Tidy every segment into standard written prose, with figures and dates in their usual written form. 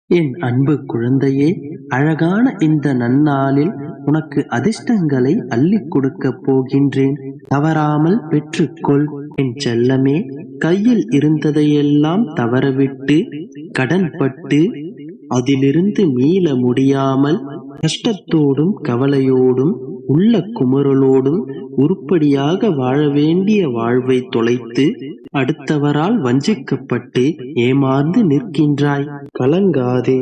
என் அன்பு குழந்தையே, அழகான இந்த நன்னாளில் உனக்கு அதிர்ஷ்டங்களை அள்ளிக் கொடுக்கப் போகின்றேன். தவறாமல் பெற்றுக்கொள். என் செல்லமே, கையில் இருந்ததையெல்லாம் தவறவிட்டு கடன்பட்டு அதிலிருந்து மீள முடியாமல் கஷ்டத்தோடும் கவலையோடும் உள்ள குமுறலோடும் உருப்படியாக வாழ வேண்டிய வாழ்வை தொலைத்து அடுத்தவரால் வஞ்சிக்கப்பட்டு ஏமாந்து நிற்கின்றாய். கலங்காதே,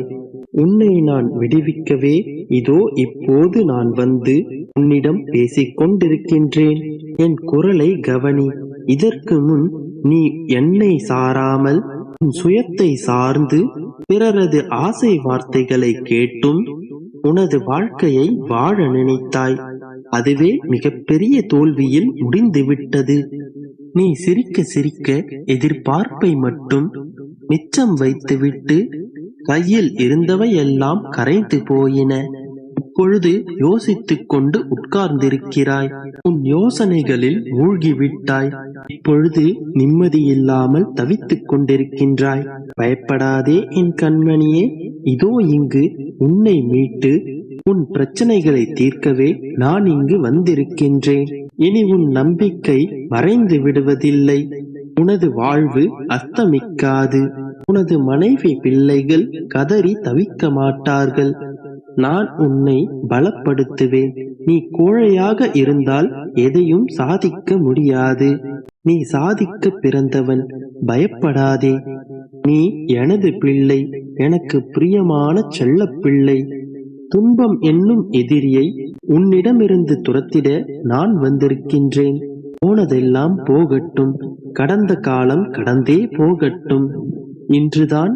உன்னை நான் விடுவிக்கவே இதோ இப்போது நான் வந்து உன்னிடம் பேசிக் கொண்டிருக்கின்றேன். என் குரலை கவனி. இதற்கு முன் நீ என்னை சாராமல் உன் சுயத்தை சார்ந்து பிறரது ஆசை வார்த்தைகளை கேட்டும் உனது வாழ்க்கையை வாழ நினைத்தாய். அதுவே மிகப்பெரிய தோல்வியில் முடிந்துவிட்டது. நீ சிரிக்க சிரிக்க எதிர்பார்ப்பை மட்டும் மிச்சம் வைத்துவிட்டு கையில் இருந்தவையெல்லாம் கரைந்து போயின. இப்பொழுது யோசித்துக் கொண்டு உட்கார்ந்திருக்கிறாய். உன் யோசனைகளில் மூழ்கிவிட்டாய். இப்பொழுது நிம்மதியில்லாமல் தவித்துக் கொண்டிருக்கின்றாய். பயப்படாதே என் கண்மணியே, இதோ இங்கு உன்னை மீட்டு உன் பிரச்சனைகளை தீர்க்கவே நான் இங்கு வந்திருக்கின்றேன். இனி உன் நம்பிக்கை மறைந்து விடுவதில்லை. உனது வாழ்வு அஸ்தமிக்காது. உனது மனைவி பிள்ளைகள் கதறி தவிக்க மாட்டார்கள். நான் உன்னை பலப்படுத்துவேன். நீ கோழையாக இருந்தால் எதையும் சாதிக்க முடியாது. நீ சாதிக்க பிறந்தவன். பயப்படாதே. நீ எனது பிள்ளை, எனக்கு பிரியமான செல்ல பிள்ளை. துன்பம் என்னும் எதிரியை உன்னிடமிருந்து துரத்திட நான் வந்திருக்கின்றேன். போனதெல்லாம் போகட்டும். கடந்த காலம் கடந்தே போகட்டும். இன்றுதான்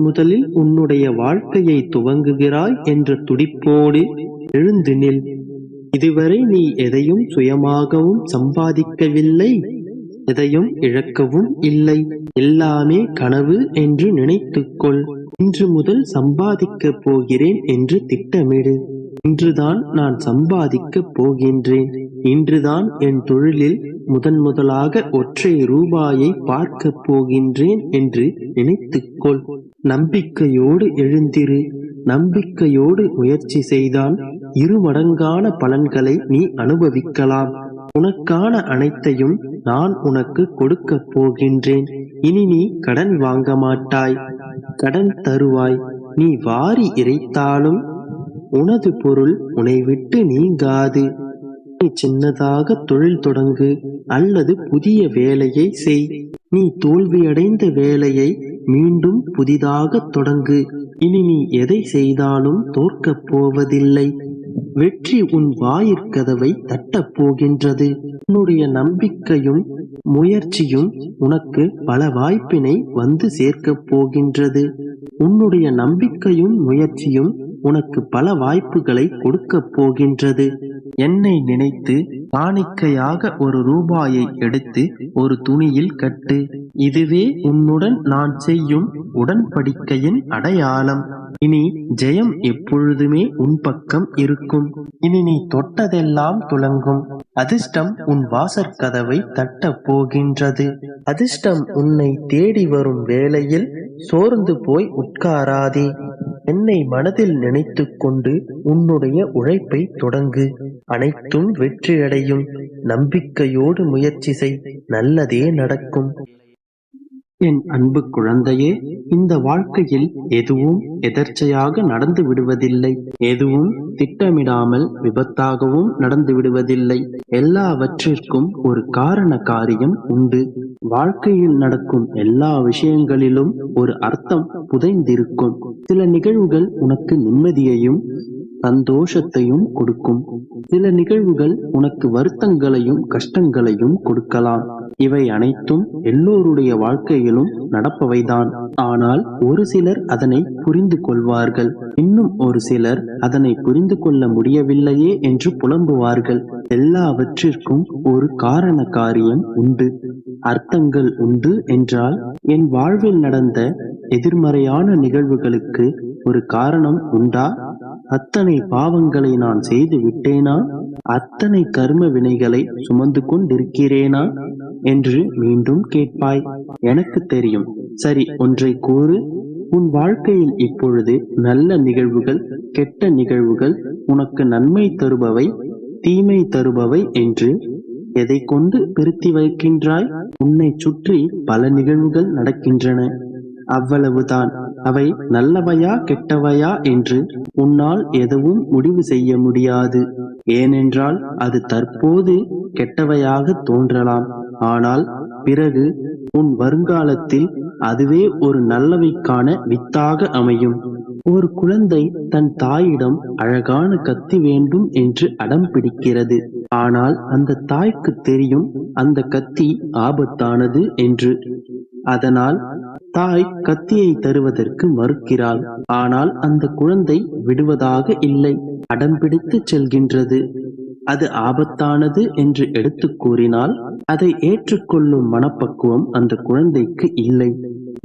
முதலில் உன்னுடைய வாழ்க்கையை துவங்குகிறாய் என்ற துடிப்போடு எழுந்து நில். இதுவரை நீ எதையும் சுயமாகவும் சம்பாதிக்கவில்லை, எதையும் இழக்கவும் இல்லை. எல்லாமே கனவு என்று நினைத்துக்கொள். இன்று முதல் சம்பாதிக்கப் போகிறேன் என்று திட்டமிடு. இன்றுதான் நான் சம்பாதிக்கப் போகின்றேன். இன்றுதான் என் தொழிலில் முதலாக ஒற்றை ரூபாயை பார்க்கப் போகின்றேன் என்று நினைத்துக்கொள். நம்பிக்கையோடு எழுந்திரு. நம்பிக்கையோடு முயற்சி செய்தால் 2 மடங்கான பலன்களை நீ அனுபவிக்கலாம். உனக்கான அனைத்தையும் நான் உனக்கு கொடுக்கப் போகின்றேன். இனி நீ கடன் வாங்க மாட்டாய், கடன் தருவாய். நீ வாரி இறைத்தாலும் உனது பொருள் உன்னை விட்டு நீங்காது. நீ சின்னதாக தொழில் தொடங்கு அல்லது புதிய வேலையை செய். நீ தோல்வியடைந்த வேலையை மீண்டும் புதிதாக தொடங்கு. இனி நீ எதை செய்தாலும் தோற்கப் போவதில்லை. வெற்றி உன் வாயிற்கதவை தட்டப் போகின்றது. உன்னுடைய நம்பிக்கையும் முயற்சியும் உனக்கு பல வாய்ப்பினை வந்து சேர்க்கப் போகின்றது. உன்னுடைய நம்பிக்கையும் முயற்சியும் உனக்கு பல வாய்ப்புகளை கொடுக்கப் போகின்றது. என்னை நினைத்து காணிக்கையாக 1 ரூபாயை எடுத்து ஒரு துணியில் கட்டு. இதுவே உன்னுடன் நான் செய்யும் உடன்படிக்கையின் அடையாளம். இனி ஜெயம் எப்பொழுதுமே உன் பக்கம் இருக்கும். இனி நீ தொட்டதெல்லாம் துலங்கும். அதிர்ஷ்டம் உன் வாசற்கதவை தட்டப் போகின்றது. அதிர்ஷ்டம் உன்னை தேடி வரும் வேளையில் சோர்ந்து போய் உட்காராதே. என்னை மனதில் நினைத்து கொண்டு உன்னுடைய உழைப்பை தொடங்கு. அனைத்தும் வெற்றியடையும். நம்பிக்கையோடு முயற்சி செய். நல்லதே நடக்கும். என் அன்பு குழந்தையே, இந்த வாழ்க்கையில் எதுவும் எதர்ச்சையாக நடந்து விடுவதில்லை. எதுவும் திட்டமிடாமல் விபத்தாகவும் நடந்து விடுவதில்லை. எல்லாவற்றிற்கும் ஒரு காரண காரியம் உண்டு. வாழ்க்கையில் நடக்கும் எல்லா விஷயங்களிலும் ஒரு அர்த்தம் புதைந்திருக்கும். சில நிகழ்வுகள் உனக்கு நிம்மதியையும் சந்தோஷத்தையும் கொடுக்கும். சில நிகழ்வுகள் உனக்கு வருத்தங்களையும் கஷ்டங்களையும் கொடுக்கலாம். இவை அனைத்தும் எல்லோருடைய வாழ்க்கையிலும் நடப்பவைதான். ஆனால் ஒரு சிலர் அதனை புரிந்து கொள்வார்கள். இன்னும் ஒரு சிலர் அதனை புரிந்து கொள்ள முடியவில்லையே என்று புலம்புவார்கள். எல்லாவற்றிற்கும் ஒரு காரண காரியம் உண்டு, அர்த்தங்கள் உண்டு என்றால் என் வாழ்வில் நடந்த எதிர்மறையான நிகழ்வுகளுக்கு ஒரு காரணம் உண்டா? அத்தனை பாவங்களை நான் செய்து விட்டேனா? அத்தனை கர்ம வினைகளை சுமந்து கொண்டிருக்கிறேனா என்று மீண்டும் கேட்பாய். எனக்கு தெரியும். சரி, ஒன்றை கூறு. உன் வாழ்க்கையில் இப்பொழுது நல்ல நிகழ்வுகள், கெட்ட நிகழ்வுகள், உனக்கு நன்மை தருபவை, தீமை தருபவை என்று எதை கொண்டு பிரித்து வைக்கின்றாய்? உன்னை சுற்றி பல நிகழ்வுகள் நடக்கின்றன. அவ்வளவுதான். அவை நல்லவையா கெட்டவையா என்று உன்னால் எதுவும் முடிவு செய்ய முடியாது. ஏனென்றால் அது தற்போது கெட்டவையாக தோன்றலாம். ஆனால் பிறகு உன் வருங்காலத்தில் அதுவே ஒரு நல்லவைக்கான வித்தாக அமையும். ஒரு குழந்தை தன் தாயிடம் அழகான கத்தி வேண்டும் என்று அடம் பிடிக்கிறது. ஆனால் அந்த தாய்க்கு தெரியும் அந்த கத்தி ஆபத்தானது என்று. அதனால் தாய் கத்தியை தருவதற்கு மறுக்கிறாள். ஆனால் அந்த குழந்தை விடுவதாக இல்லை, அடம்பிடித்து செல்கின்றது. அது ஆபத்தானது என்று எடுத்து கூறினால் அதை ஏற்றுக்கொள்ளும் மனப்பக்குவம் அந்த குழந்தைக்கு இல்லை.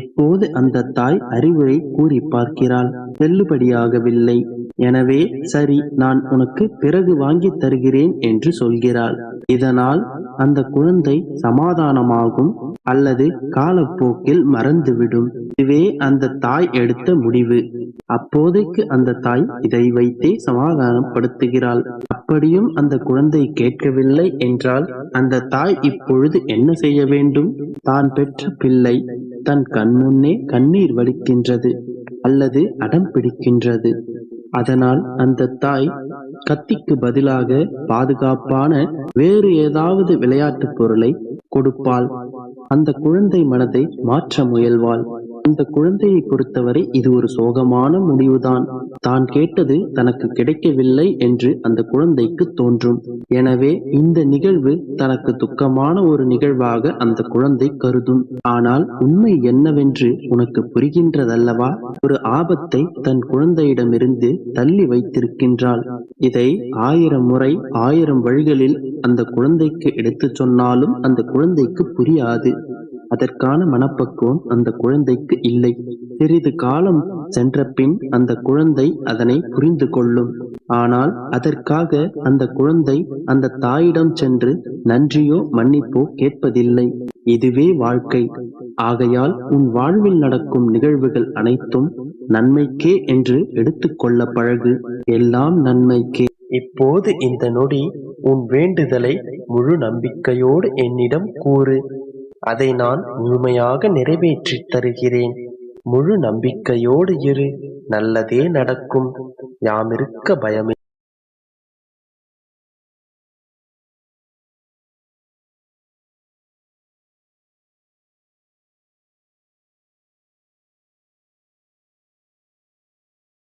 இப்போது அந்த தாய் அறிவுரை கூறி பார்க்கிறாள், செல்லுபடியாகவில்லை. எனவே சரி, நான் உனக்கு பிறகு வாங்கி தருகிறேன் என்று சொல்கிறாள். இதனால் அந்த குழந்தை சமாதானமாகும் அல்லது காலப்போக்கில் மறந்துவிடும். இதுவே அந்த தாய் எடுத்த முடிவு. அப்போதைக்கு அந்த தாய் இதை வைத்தே சமாதானப்படுத்துகிறாள். அப்படியும் அந்த குழந்தை கேட்கவில்லை என்றால் அந்த தாய் இப்பொழுது என்ன செய்ய வேண்டும்? தான் பெற்ற பிள்ளை தன் கண்முன்னே கண்ணீர் வடிக்கின்றது அல்லது அடம் பிடிக்கின்றது. அதனால் அந்த தாய் கத்திக்கு பதிலாக பாதுகாப்பான வேறு ஏதாவது விளையாட்டு பொருளை கொடுப்பாள். அந்த குழந்தை மனதை மாற்ற முயல்வாள். அந்த குழந்தையை பொறுத்தவரை இது ஒரு சோகமான முடிவுதான். தான் கேட்டது தனக்கு கிடைக்கவில்லை என்று அந்த குழந்தைக்கு தோன்றும். எனவே இந்த நிகழ்வு தனக்கு துக்கமான ஒரு நிகழ்வாக அந்த குழந்தை கருதும். ஆனால் உண்மை என்னவென்று உனக்கு புரிகின்றதல்லவா? ஒரு ஆபத்தை தன் குழந்தையிடமிருந்து தள்ளி வைத்திருக்கின்றாள். இதை 1000 முறை 1000 வழிகளில் அந்த குழந்தைக்கு எடுத்து சொன்னாலும் அந்த குழந்தைக்கு புரியாது. அதற்கான மனப்பக்குவம் அந்த குழந்தைக்கு இல்லை. சிறிது காலம் சென்ற பின் அந்த குழந்தை அதனை புரிந்து கொள்ளும். ஆனால் அதற்காக அந்த குழந்தை அந்த தாயிடம் சென்று நன்றியோ மன்னிப்போ கேட்பதில்லை. இதுவே வாழ்க்கை. ஆகையால் உன் வாழ்வில் நடக்கும் நிகழ்வுகள் அனைத்தும் நன்மைக்கே என்று எடுத்துக்கொள்ள பழகு. எல்லாம் நன்மைக்கே. இப்போது இந்த நொடி உன் வேண்டுதலை முழு நம்பிக்கையோடு என்னிடம் கூறு. அதை நான் முழுமையாக நிறைவேற்றித் தருகிறேன். முழு நம்பிக்கையோடு இரு. நல்லதே நடக்கும். யாமிருக்க பயமே